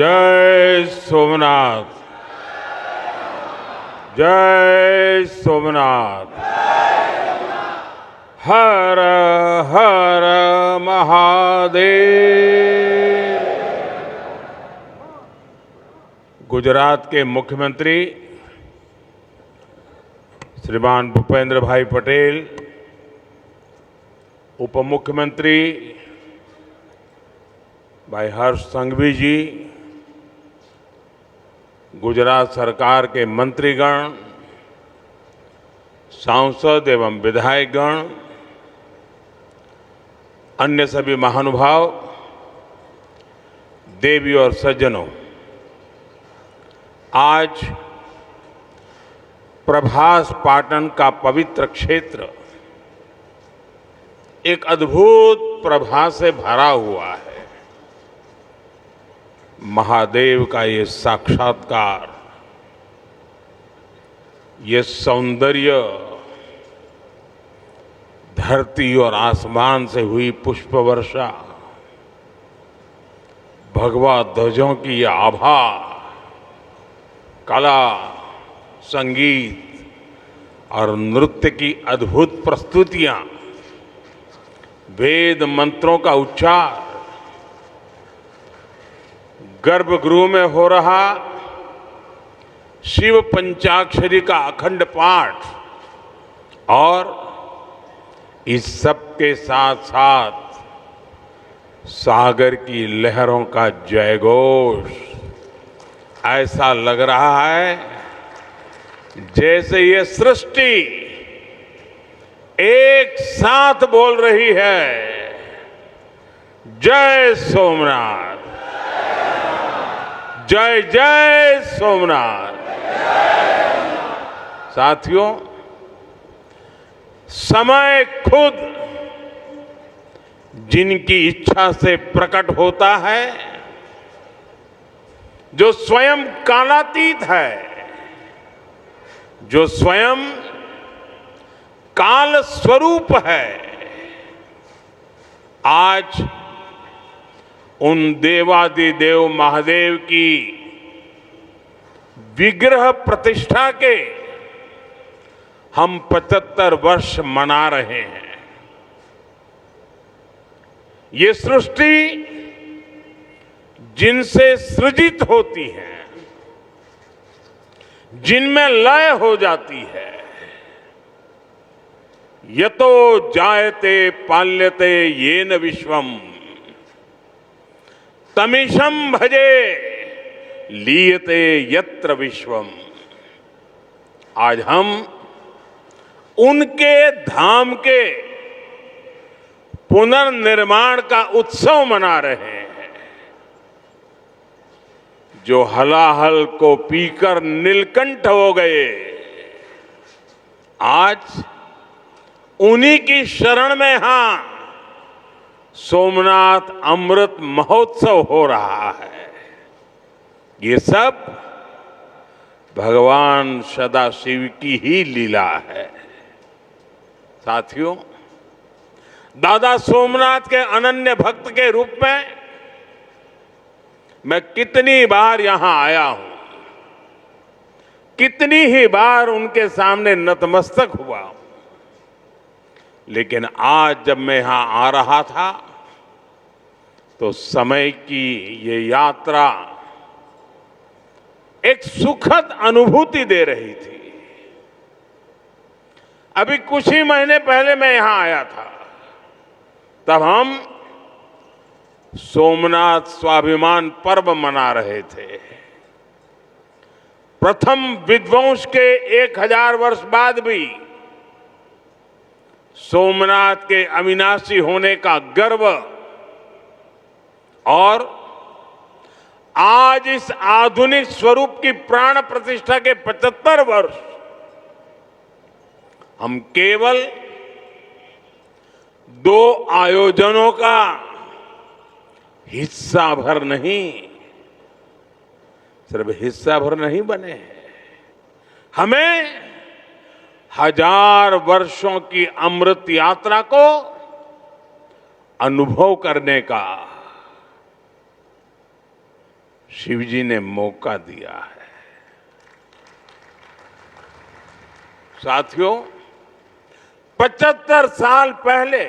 जय सोमनाथ। जय सोमनाथ। हर हर महादेव। गुजरात के मुख्यमंत्री श्रीमान भूपेंद्र भाई पटेल, उप मुख्यमंत्री भाई हर्ष संघवी जी, गुजरात सरकार के मंत्रीगण, सांसद एवं विधायकगण, अन्य सभी महानुभाव, देवी और सज्जनों, आज प्रभास पाटन का पवित्र क्षेत्र एक अद्भुत प्रभा से भरा हुआ है। महादेव का ये साक्षात्कार, ये सौंदर्य, धरती और आसमान से हुई पुष्प वर्षा, भगवा ध्वजों की ये आभा, कला, संगीत और नृत्य की अद्भुत प्रस्तुतियां, वेद मंत्रों का उच्चार, गर्भगृह में हो रहा शिव पंचाक्षरी का अखंड पाठ और इस सब के साथ साथ सागर की लहरों का जयघोष, ऐसा लग रहा है जैसे ये सृष्टि एक साथ बोल रही है, जय सोमनाथ, जय जय सोमनाथ। साथियों, समय खुद जिनकी इच्छा से प्रकट होता है, जो स्वयं कालातीत है, जो स्वयं काल स्वरूप है, आज उन देवादिदेव महादेव की विग्रह प्रतिष्ठा के हम 75 वर्ष मना रहे हैं। ये सृष्टि जिनसे सृजित होती है, जिनमें लय हो जाती है, यतो जायते पाल्यते येन विश्वम तमीशम भजे लीयते यत्र विश्वम। आज हम उनके धाम के पुनर्निर्माण का उत्सव मना रहे हैं, जो हलाहल को पीकर नीलकंठ हो गए, आज उन्हीं की शरण में यहां सोमनाथ अमृत महोत्सव हो रहा है। ये सब भगवान सदाशिव की ही लीला है। साथियों, दादा सोमनाथ के अनन्य भक्त के रूप में मैं कितनी बार यहां आया हूं, कितनी ही बार उनके सामने नतमस्तक हुआ हूं, लेकिन आज जब मैं यहां आ रहा था तो समय की ये यात्रा एक सुखद अनुभूति दे रही थी। अभी कुछ ही महीने पहले मैं यहां आया था, तब हम सोमनाथ स्वाभिमान पर्व मना रहे थे। प्रथम विध्वंस के 1000 वर्ष बाद भी सोमनाथ के अविनाशी होने का गर्व और आज इस आधुनिक स्वरूप की प्राण प्रतिष्ठा के 75 वर्ष हम केवल 2 आयोजनों का हिस्सा भर नहीं, सिर्फ हिस्सा भर नहीं बने हैं, हमें 1000 वर्षों की अमृत यात्रा को अनुभव करने का, शिव जी ने मौका दिया है। साथियों, 75 साल पहले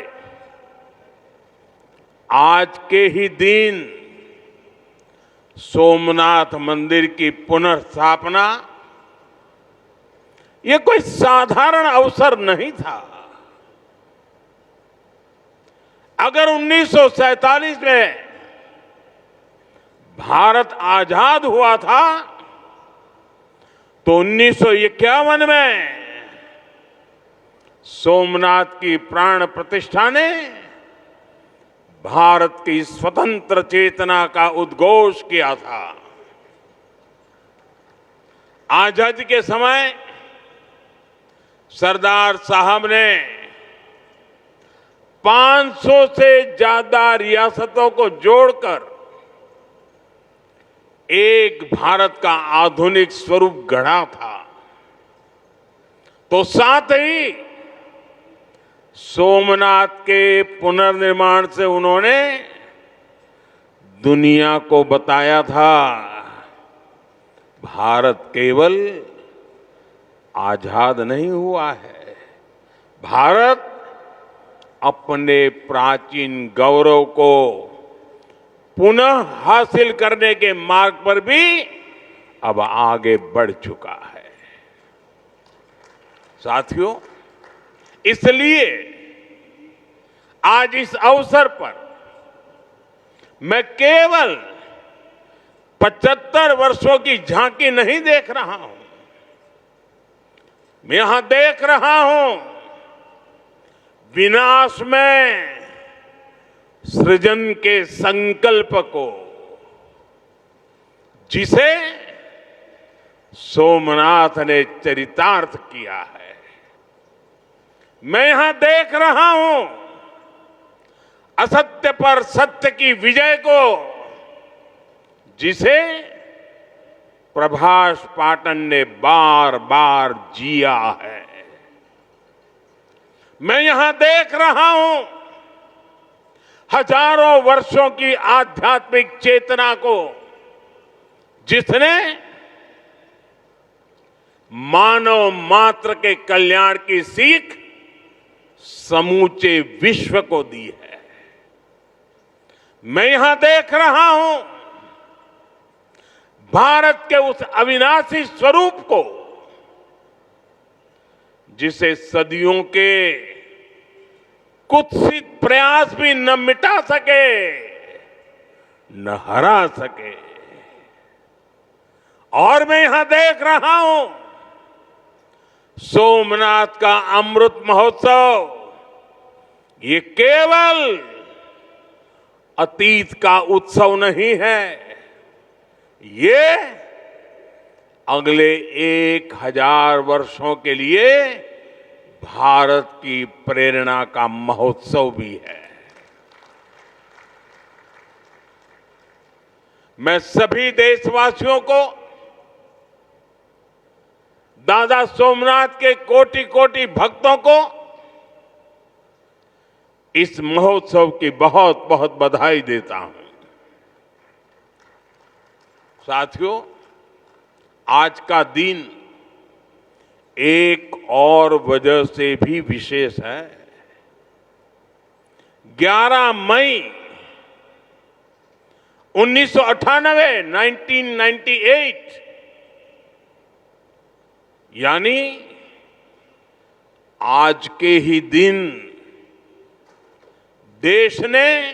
आज के ही दिन सोमनाथ मंदिर की पुनर्स्थापना ये कोई साधारण अवसर नहीं था। अगर 1947 में भारत आजाद हुआ था तो 1951 में सोमनाथ की प्राण प्रतिष्ठा ने भारत की स्वतंत्र चेतना का उद्घोष किया था। आजादी के समय सरदार साहब ने 500 से ज्यादा रियासतों को जोड़कर एक भारत का आधुनिक स्वरूप गढ़ा था। तो साथ ही सोमनाथ के पुनर्निर्माण से उन्होंने दुनिया को बताया था, भारत केवल आजाद नहीं हुआ है, भारत अपने प्राचीन गौरव को पुनः हासिल करने के मार्ग पर भी अब आगे बढ़ चुका है। साथियों, इसलिए आज इस अवसर पर मैं केवल 75 वर्षों की झांकी नहीं देख रहा हूं, मैं यहां देख रहा हूं विनाश में सृजन के संकल्प को, जिसे सोमनाथ ने चरितार्थ किया है। मैं यहां देख रहा हूं असत्य पर सत्य की विजय को, जिसे प्रभास पाटन ने बार बार जिया है। मैं यहां देख रहा हूं हजारों वर्षों की आध्यात्मिक चेतना को, जिसने मानव मात्र के कल्याण की सीख समूचे विश्व को दी है। मैं यहां देख रहा हूं भारत के उस अविनाशी स्वरूप को, जिसे सदियों के कुत्सित प्रयास भी न मिटा सके, न हरा सके। और मैं यहां देख रहा हूं सोमनाथ का अमृत महोत्सव, ये केवल अतीत का उत्सव नहीं है, ये अगले 1000 वर्षों के लिए भारत की प्रेरणा का महोत्सव भी है। मैं सभी देशवासियों को दादा सोमनाथ के कोटि कोटि भक्तों को इस महोत्सव की बहुत बहुत बधाई देता हूं। साथियों, आज का दिन एक और वजह से भी विशेष है। 11 मई 1998 यानी आज के ही दिन देश ने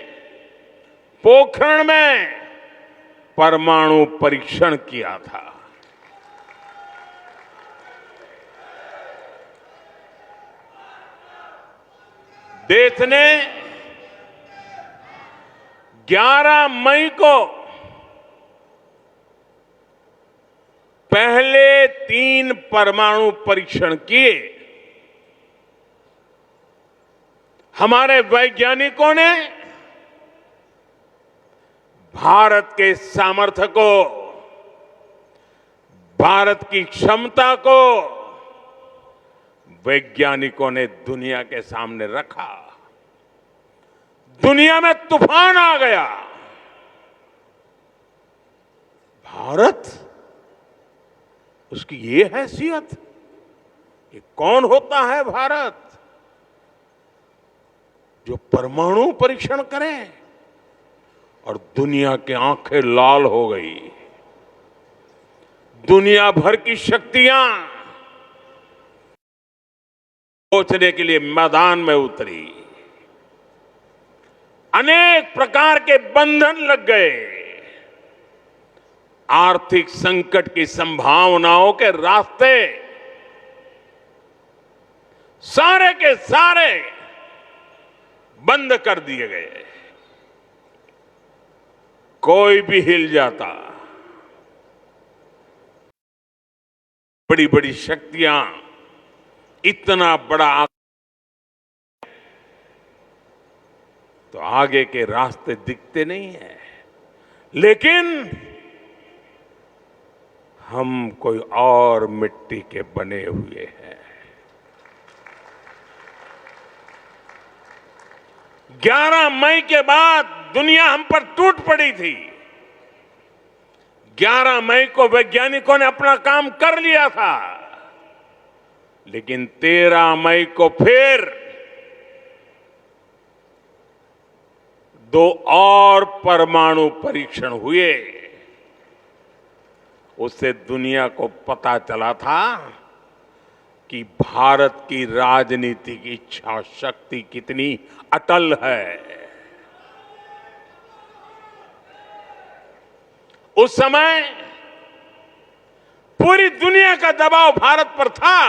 पोखरण में परमाणु परीक्षण किया था। देश ने 11 मई को पहले 3 परमाणु परीक्षण किए। हमारे वैज्ञानिकों ने भारत के सामर्थ्य को, भारत की क्षमता को वैज्ञानिकों ने दुनिया के सामने रखा। दुनिया में तूफान आ गया। भारत, उसकी ये हैसियत, ये कौन होता है भारत जो परमाणु परीक्षण करे? और दुनिया की आंखें लाल हो गई, दुनिया भर की शक्तियां सोचने के लिए मैदान में उतरी, अनेक प्रकार के बंधन लग गए, आर्थिक संकट की संभावनाओं के रास्ते सारे के सारे बंद कर दिए गए। कोई भी हिल जाता, बड़ी बड़ी शक्तियां इतना बड़ा, तो आगे के रास्ते दिखते नहीं है। लेकिन हम कोई और मिट्टी के बने हुए हैं। 11 मई के बाद दुनिया हम पर टूट पड़ी थी। 11 मई को वैज्ञानिकों ने अपना काम कर लिया था, लेकिन 13 मई को फिर 2 और परमाणु परीक्षण हुए। उससे दुनिया को पता चला था कि भारत की राजनीतिक इच्छा शक्ति कितनी अटल है। उस समय पूरी दुनिया का दबाव भारत पर था,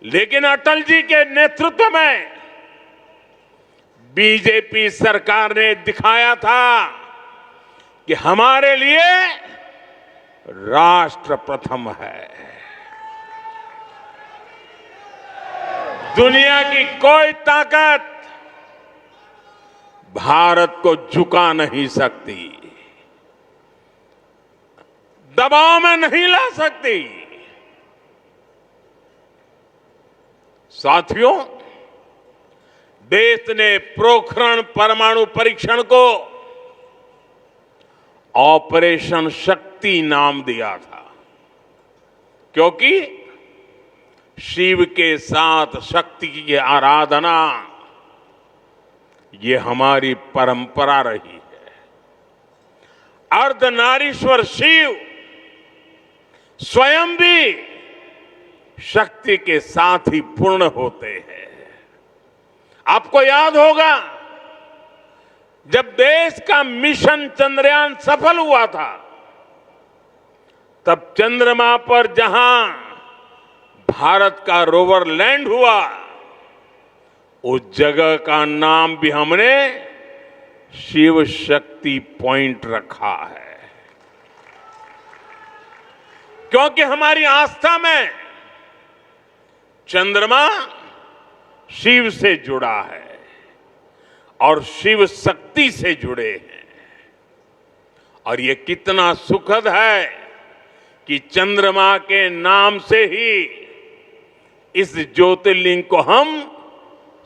लेकिन अटल जी के नेतृत्व में बीजेपी सरकार ने दिखाया था कि हमारे लिए राष्ट्र प्रथम है। दुनिया की कोई ताकत भारत को झुका नहीं सकती, दबाव में नहीं ला सकती। साथियों, देश ने पोखरण परमाणु परीक्षण को ऑपरेशन शक्ति नाम दिया था, क्योंकि शिव के साथ शक्ति की आराधना ये हमारी परंपरा रही है। अर्धनारीश्वर शिव स्वयं भी शक्ति के साथ ही पूर्ण होते हैं। आपको याद होगा, जब देश का मिशन चंद्रयान सफल हुआ था, तब चंद्रमा पर जहां भारत का रोवर लैंड हुआ, उस जगह का नाम भी हमने शिव शक्ति पॉइंट रखा है, क्योंकि हमारी आस्था में चंद्रमा शिव से जुड़ा है और शिव शक्ति से जुड़े हैं। और ये कितना सुखद है कि चंद्रमा के नाम से ही इस ज्योतिर्लिंग को हम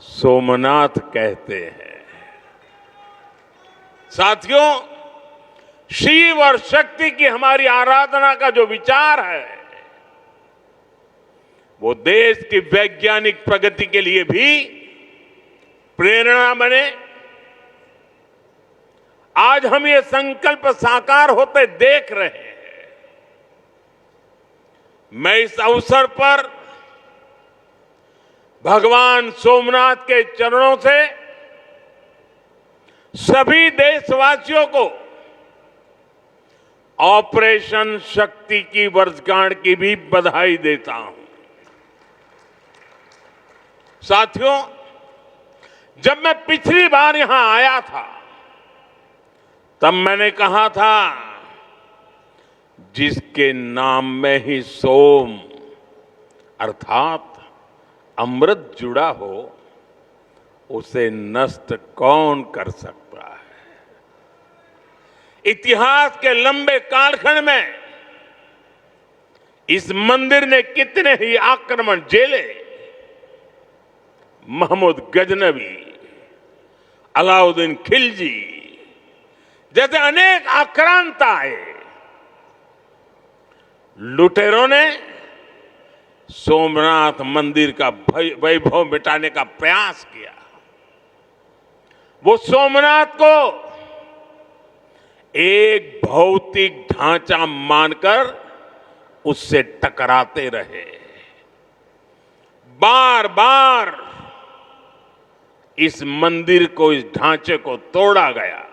सोमनाथ कहते हैं। साथियों, शिव और शक्ति की हमारी आराधना का जो विचार है, वो देश की वैज्ञानिक प्रगति के लिए भी प्रेरणा बने। आज हम ये संकल्प साकार होते देख रहे हैं। मैं इस अवसर पर भगवान सोमनाथ के चरणों से सभी देशवासियों को ऑपरेशन शक्ति की वर्षगांठ की भी बधाई देता हूं। साथियों, जब मैं पिछली बार यहां आया था, तब मैंने कहा था, जिसके नाम में ही सोम अर्थात अमृत जुड़ा हो, उसे नष्ट कौन कर सकता है। इतिहास के लंबे कालखंड में इस मंदिर ने कितने ही आक्रमण झेले। महमूद गजनवी, अलाउद्दीन खिलजी जैसे अनेक आक्रांत आए, लुटेरों ने सोमनाथ मंदिर का वैभव मिटाने का प्रयास किया। वो सोमनाथ को एक भौतिक ढांचा मानकर उससे टकराते रहे। बार बार इस मंदिर को, इस ढांचे को तोड़ा गया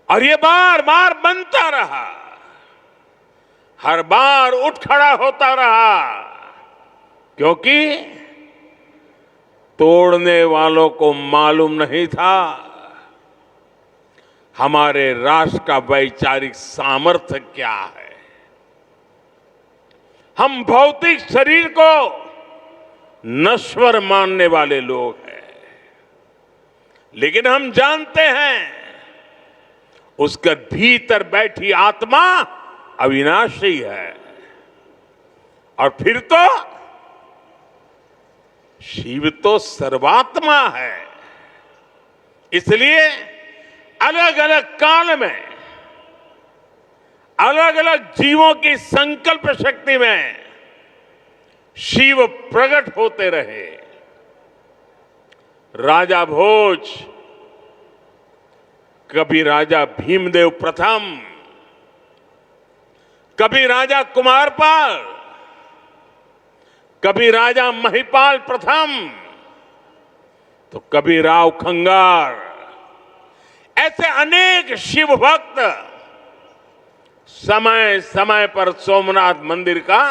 और ये बार बार बनता रहा, हर बार उठ खड़ा होता रहा, क्योंकि तोड़ने वालों को मालूम नहीं था हमारे राष्ट्र का वैचारिक सामर्थ्य क्या है। हम भौतिक शरीर को नश्वर मानने वाले लोग हैं, लेकिन हम जानते हैं उसके भीतर बैठी आत्मा अविनाशी है। और फिर तो शिव तो सर्वात्मा है। इसलिए अलग अलग काल में अलग अलग जीवों की संकल्प शक्ति में शिव प्रकट होते रहे। राजा भोज, कभी राजा भीमदेव प्रथम, कभी राजा कुमारपाल, कभी राजा महिपाल प्रथम, तो कभी राव खंगार, ऐसे अनेक शिव भक्त समय समय पर सोमनाथ मंदिर का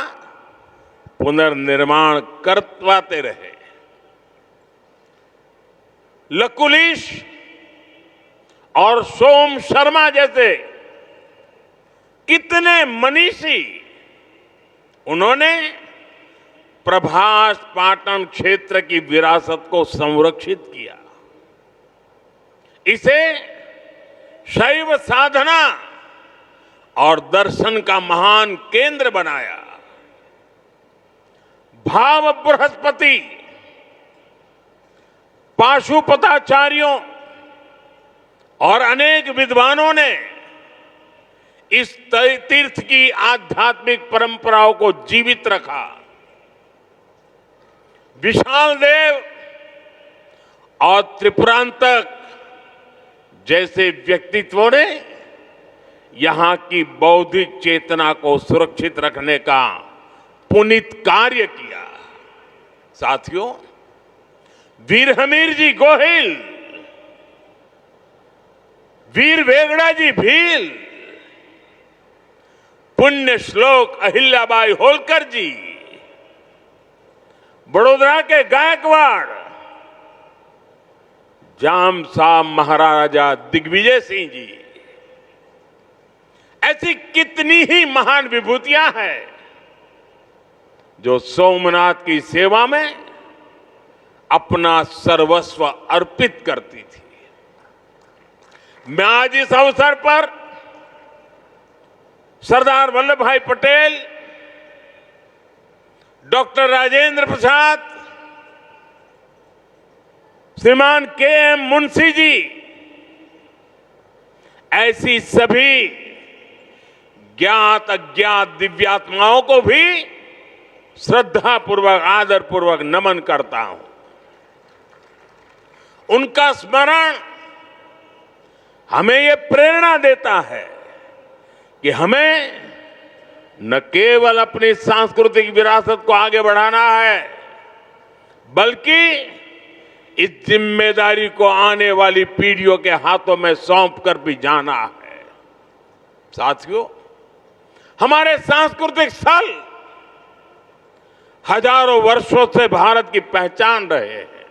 पुनर्निर्माण करवाते रहे। लकुलिश और सोम शर्मा जैसे कितने मनीषी, उन्होंने प्रभास पाटन क्षेत्र की विरासत को संरक्षित किया, इसे शैव साधना और दर्शन का महान केंद्र बनाया। भाव बृहस्पति, पाशुपताचार्यों और अनेक विद्वानों ने इस तीर्थ की आध्यात्मिक परंपराओं को जीवित रखा। विशाल देव और त्रिपुरांतक जैसे व्यक्तित्वों ने यहां की बौद्धिक चेतना को सुरक्षित रखने का पुनीत कार्य किया। साथियों, वीर हमीर जी गोहिल, वीर वेगड़ा जी भील, पुण्य श्लोक अहिल्याबाई होलकर जी, बड़ोदरा के गायकवाड़, जाम साहब महाराजा दिग्विजय सिंह जी, ऐसी कितनी ही महान विभूतियां हैं जो सोमनाथ की सेवा में अपना सर्वस्व अर्पित करती थी। मैं आज इस अवसर पर सरदार वल्लभ भाई पटेल, डॉक्टर राजेंद्र प्रसाद, श्रीमान के.एम. मुंशी जी, ऐसी सभी ज्ञात अज्ञात दिव्यात्माओं को भी श्रद्धापूर्वक, आदरपूर्वक नमन करता हूं। उनका स्मरण हमें ये प्रेरणा देता है कि हमें न केवल अपनी सांस्कृतिक विरासत को आगे बढ़ाना है, बल्कि इस जिम्मेदारी को आने वाली पीढ़ियों के हाथों में सौंप कर भी जाना है। साथियों, हमारे सांस्कृतिक स्थल हजारों वर्षों से भारत की पहचान रहे हैं।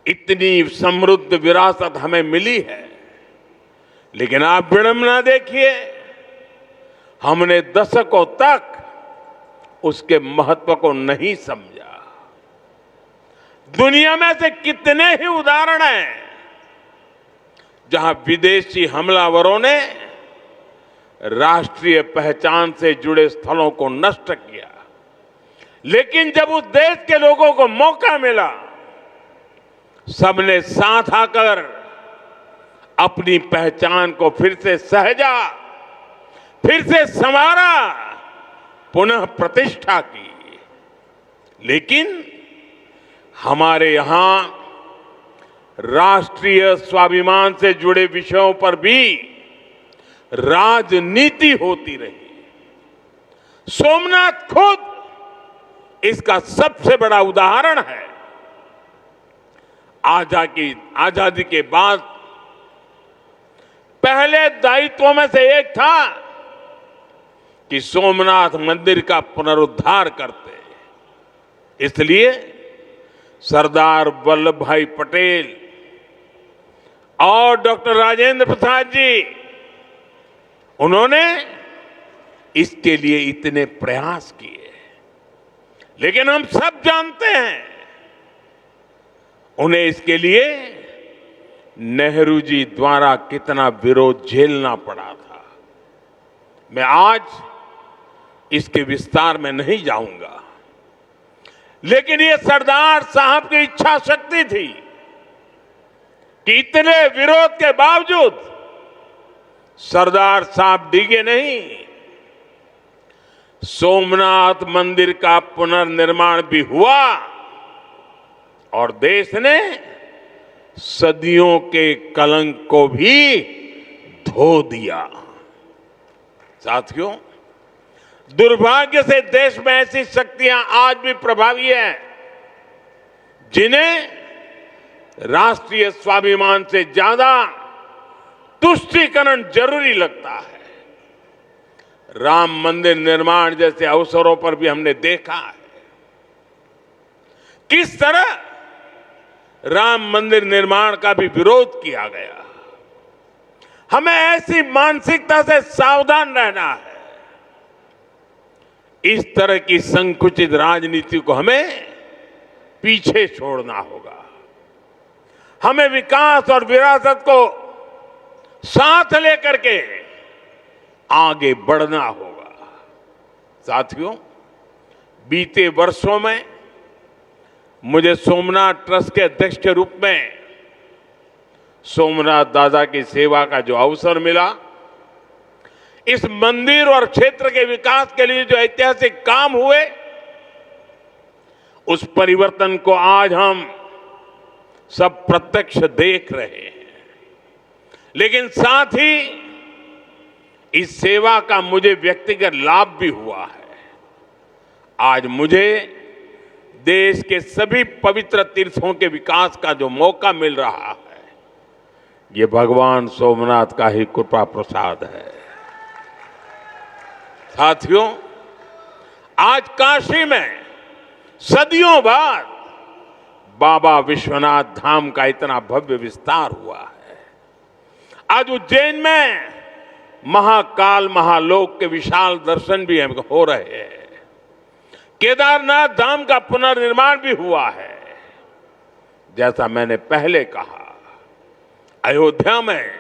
इतनी समृद्ध विरासत हमें मिली है, लेकिन आप विडंबना देखिए, हमने दशकों तक उसके महत्व को नहीं समझा। दुनिया में से कितने ही उदाहरण हैं जहां विदेशी हमलावरों ने राष्ट्रीय पहचान से जुड़े स्थलों को नष्ट किया, लेकिन जब उस देश के लोगों को मौका मिला, सबने साथ आकर अपनी पहचान को फिर से सहजा, फिर से संवारा, पुनः प्रतिष्ठा की। लेकिन हमारे यहां राष्ट्रीय स्वाभिमान से जुड़े विषयों पर भी राजनीति होती रही। सोमनाथ खुद इसका सबसे बड़ा उदाहरण है। आजादी के बाद पहले दायित्वों में से एक था कि सोमनाथ मंदिर का पुनरुद्धार करते। इसलिए सरदार वल्लभ भाई पटेल और डॉक्टर राजेंद्र प्रसाद जी, उन्होंने इसके लिए इतने प्रयास किए। लेकिन हम सब जानते हैं उन्हें इसके लिए नेहरू जी द्वारा कितना विरोध झेलना पड़ा था। मैं आज इसके विस्तार में नहीं जाऊंगा, लेकिन ये सरदार साहब की इच्छा शक्ति थी कि इतने विरोध के बावजूद सरदार साहब डिगे नहीं। सोमनाथ मंदिर का पुनर्निर्माण भी हुआ और देश ने सदियों के कलंक को भी धो दिया। साथियों, दुर्भाग्य से देश में ऐसी शक्तियां आज भी प्रभावी हैं जिन्हें राष्ट्रीय स्वाभिमान से ज्यादा तुष्टीकरण जरूरी लगता है। राम मंदिर निर्माण जैसे अवसरों पर भी हमने देखा है किस तरह राम मंदिर निर्माण का भी विरोध किया गया। हमें ऐसी मानसिकता से सावधान रहना है। इस तरह की संकुचित राजनीति को हमें पीछे छोड़ना होगा। हमें विकास और विरासत को साथ लेकर के आगे बढ़ना होगा। साथियों, बीते वर्षों में मुझे सोमनाथ ट्रस्ट के अध्यक्ष के रूप में सोमनाथ दादा की सेवा का जो अवसर मिला, इस मंदिर और क्षेत्र के विकास के लिए जो ऐतिहासिक काम हुए, उस परिवर्तन को आज हम सब प्रत्यक्ष देख रहे हैं। लेकिन साथ ही इस सेवा का मुझे व्यक्तिगत लाभ भी हुआ है। आज मुझे देश के सभी पवित्र तीर्थों के विकास का जो मौका मिल रहा है, ये भगवान सोमनाथ का ही कृपा प्रसाद है। साथियों, आज काशी में सदियों बाद बाबा विश्वनाथ धाम का इतना भव्य विस्तार हुआ है। आज उज्जैन में महाकाल महालोक के विशाल दर्शन भी हो रहे हैं। केदारनाथ धाम का पुनर्निर्माण भी हुआ है। जैसा मैंने पहले कहा, अयोध्या में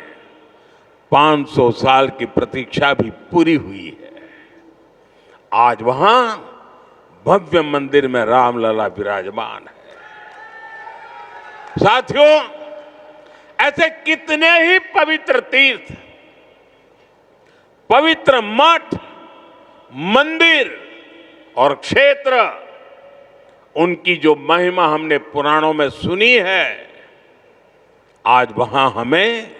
500 साल की प्रतीक्षा भी पूरी हुई है। आज वहां भव्य मंदिर में रामलला विराजमान है। साथियों, ऐसे कितने ही पवित्र तीर्थ, पवित्र मठ, मंदिर और क्षेत्र, उनकी जो महिमा हमने पुराणों में सुनी है, आज वहां हमें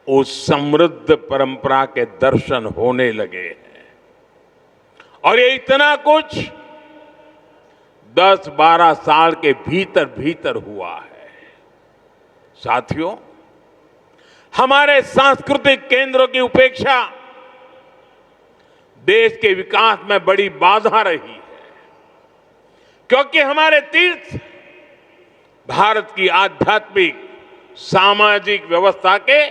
उस समृद्ध परंपरा के दर्शन होने लगे हैं। और ये इतना कुछ 10-12 साल के भीतर भीतर हुआ है। साथियों, हमारे सांस्कृतिक केंद्रों की उपेक्षा देश के विकास में बड़ी बाधा रही है, क्योंकि हमारे तीर्थ भारत की आध्यात्मिक सामाजिक व्यवस्था के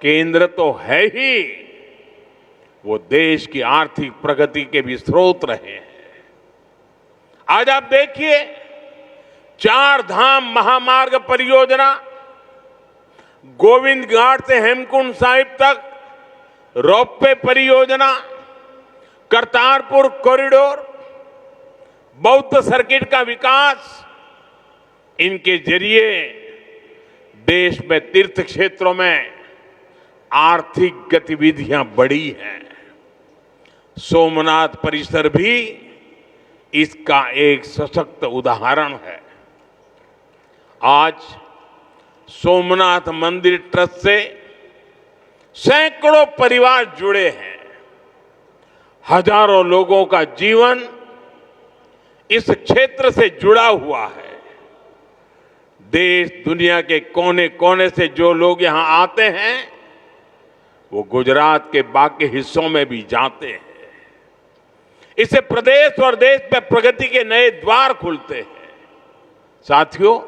केंद्र तो है ही, वो देश की आर्थिक प्रगति के भी स्रोत रहे हैं। आज आप देखिए, 4 धाम महामार्ग परियोजना, गोविंद घाट से हेमकुंड साहिब तक रोपवे परियोजना, करतारपुर कॉरिडोर, बौद्ध सर्किट का विकास, इनके जरिए देश में तीर्थ क्षेत्रों में आर्थिक गतिविधियां बढ़ी हैं। सोमनाथ परिसर भी इसका एक सशक्त उदाहरण है। आज सोमनाथ मंदिर ट्रस्ट से सैकड़ों परिवार जुड़े हैं। हजारों लोगों का जीवन इस क्षेत्र से जुड़ा हुआ है। देश दुनिया के कोने कोने से जो लोग यहां आते हैं वो गुजरात के बाकी हिस्सों में भी जाते हैं। इससे प्रदेश और देश में प्रगति के नए द्वार खुलते हैं। साथियों,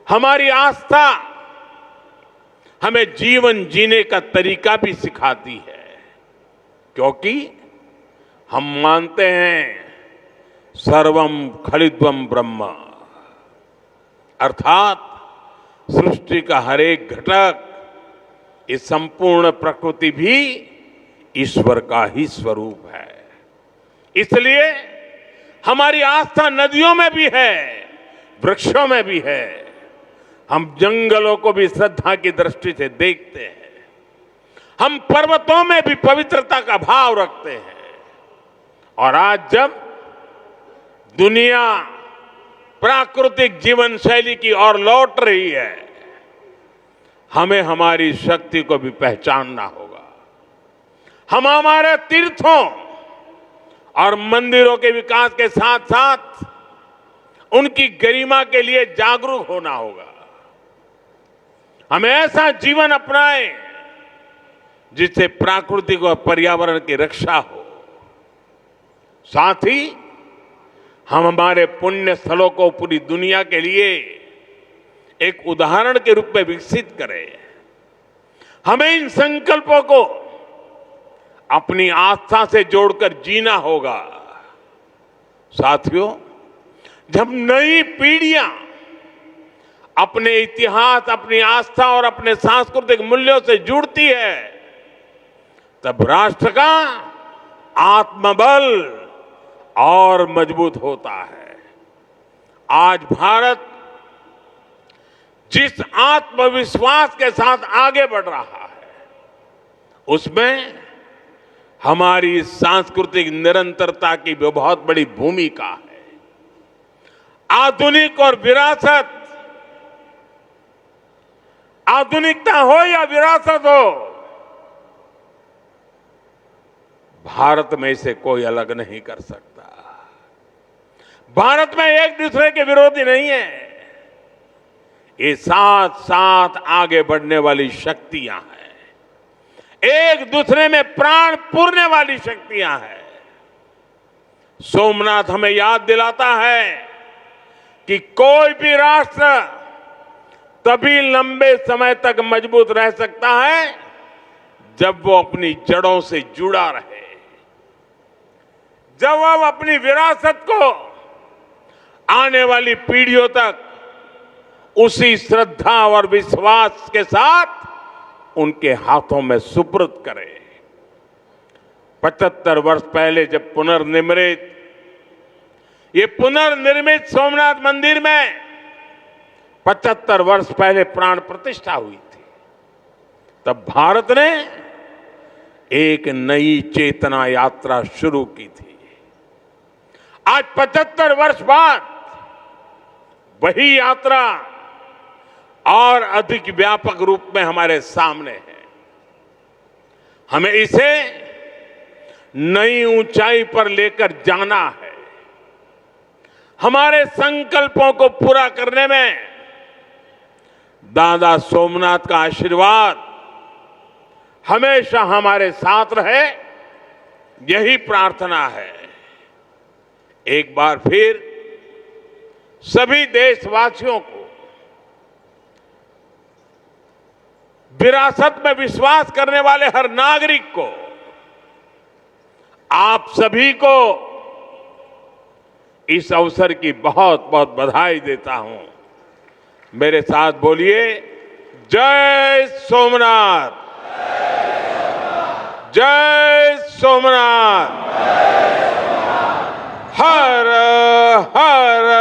हमारी आस्था हमें जीवन जीने का तरीका भी सिखाती है, क्योंकि हम मानते हैं सर्वम खलिद्वम ब्रह्म, अर्थात सृष्टि का हर एक घटक, इस संपूर्ण प्रकृति भी ईश्वर का ही स्वरूप है। इसलिए हमारी आस्था नदियों में भी है, वृक्षों में भी है। हम जंगलों को भी श्रद्धा की दृष्टि से देखते हैं। हम पर्वतों में भी पवित्रता का भाव रखते हैं। और आज जब दुनिया प्राकृतिक जीवन शैली की ओर लौट रही है, हमें हमारी शक्ति को भी पहचानना होगा। हम हमारे तीर्थों और मंदिरों के विकास के साथ साथ उनकी गरिमा के लिए जागरूक होना होगा। हमें ऐसा जीवन अपनाएं जिससे प्राकृतिक और पर्यावरण की रक्षा हो। साथ ही हम हमारे पुण्य स्थलों को पूरी दुनिया के लिए एक उदाहरण के रूप में विकसित करें। हमें इन संकल्पों को अपनी आस्था से जोड़कर जीना होगा। साथियों, जब नई पीढ़ियां अपने इतिहास, अपनी आस्था और अपने सांस्कृतिक मूल्यों से जुड़ती है, तब राष्ट्र का आत्मबल और मजबूत होता है। आज भारत जिस आत्मविश्वास के साथ आगे बढ़ रहा है, उसमें हमारी सांस्कृतिक निरंतरता की भी बहुत बड़ी भूमिका है। आधुनिक और विरासत, आधुनिकता हो या विरासत हो, भारत में इसे कोई अलग नहीं कर सकता। भारत में एक दूसरे के विरोधी नहीं है। ये साथ साथ आगे बढ़ने वाली शक्तियां हैं, एक दूसरे में प्राण पूरने वाली शक्तियां हैं। सोमनाथ हमें याद दिलाता है कि कोई भी राष्ट्र तभी लंबे समय तक मजबूत रह सकता है जब वो अपनी जड़ों से जुड़ा रहे, जब वो अपनी विरासत को आने वाली पीढ़ियों तक उसी श्रद्धा और विश्वास के साथ उनके हाथों में सुपुर्द करे। 75 वर्ष पहले जब ये पुनर्निर्मित सोमनाथ मंदिर में 75 वर्ष पहले प्राण प्रतिष्ठा हुई थी, तब भारत ने एक नई चेतना यात्रा शुरू की थी। आज 75 वर्ष बाद वही यात्रा और अधिक व्यापक रूप में हमारे सामने है। हमें इसे नई ऊंचाई पर लेकर जाना है। हमारे संकल्पों को पूरा करने में दादा सोमनाथ का आशीर्वाद हमेशा हमारे साथ रहे, यही प्रार्थना है। एक बार फिर सभी देशवासियों को विरासत में विश्वास करने वाले हर नागरिक को, आप सभी को इस अवसर की बहुत बहुत बधाई देता हूं। मेरे साथ बोलिए, जय सोमनाथ, जय सोमनाथ, हर हर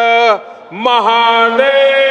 महादेव।